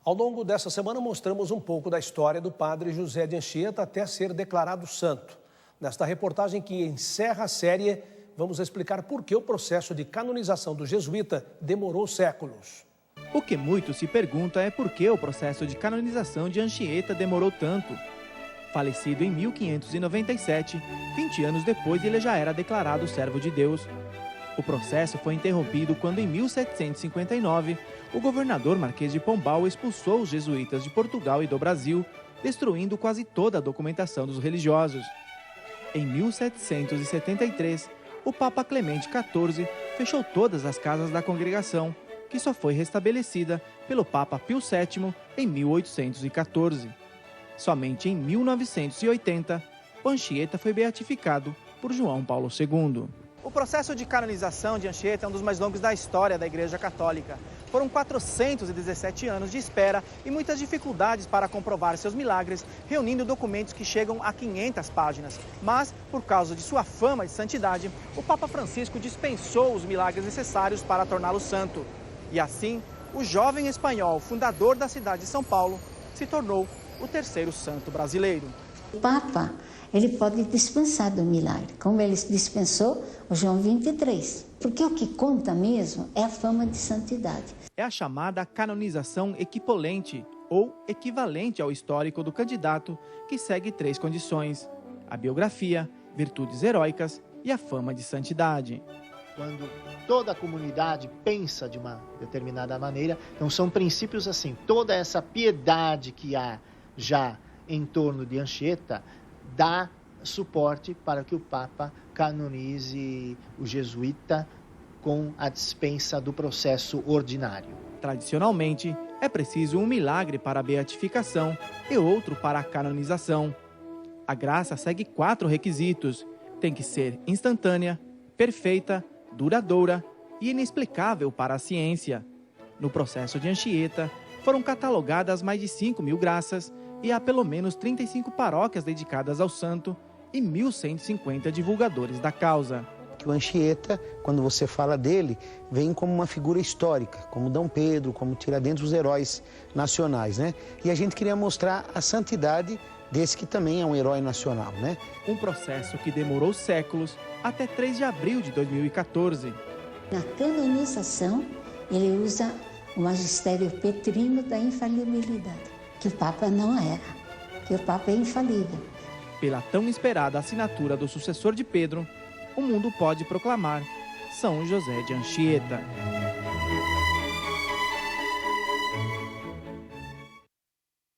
Ao longo dessa semana mostramos um pouco da história do padre José de Anchieta até ser declarado santo. Nesta reportagem que encerra a série, vamos explicar por que o processo de canonização do jesuíta demorou séculos. O que muito se pergunta é por que o processo de canonização de Anchieta demorou tanto. Falecido em 1597, 20 anos depois ele já era declarado servo de Deus. O processo foi interrompido quando, em 1759, o governador Marquês de Pombal expulsou os jesuítas de Portugal e do Brasil, destruindo quase toda a documentação dos religiosos. Em 1773, o Papa Clemente XIV fechou todas as casas da congregação, que só foi restabelecida pelo Papa Pio VII em 1814. Somente em 1980, o Anchieta foi beatificado por João Paulo II. O processo de canonização de Anchieta é um dos mais longos da história da Igreja Católica. Foram 417 anos de espera e muitas dificuldades para comprovar seus milagres, reunindo documentos que chegam a 500 páginas. Mas, por causa de sua fama e santidade, o Papa Francisco dispensou os milagres necessários para torná-lo santo. E assim, o jovem espanhol, fundador da cidade de São Paulo, se tornou o terceiro santo brasileiro. O Papa, ele pode dispensar do milagre, como ele dispensou o João 23. Porque o que conta mesmo é a fama de santidade. É a chamada canonização equipolente, ou equivalente ao histórico do candidato, que segue 3 condições: a biografia, virtudes heróicas e a fama de santidade. Quando toda a comunidade pensa de uma determinada maneira, então são princípios assim, toda essa piedade que há já em torno de Anchieta dá suporte para que o Papa canonize o jesuíta com a dispensa do processo ordinário. Tradicionalmente, é preciso um milagre para a beatificação e outro para a canonização. A graça segue 4 requisitos: tem que ser instantânea, perfeita, duradoura e inexplicável para a ciência. No processo de Anchieta, foram catalogadas mais de 5.000 graças e há pelo menos 35 paróquias dedicadas ao santo e 1.150 divulgadores da causa. O Anchieta, quando você fala dele, vem como uma figura histórica, como Dom Pedro, como Tiradentes, os heróis nacionais, né? E a gente queria mostrar a santidade desse que também é um herói nacional, né? Um processo que demorou séculos até 3 de abril de 2014. Na canonização, ele usa o magistério petrino da infalibilidade, que o Papa não erra, que o Papa é infalível. Pela tão esperada assinatura do sucessor de Pedro, o mundo pode proclamar São José de Anchieta.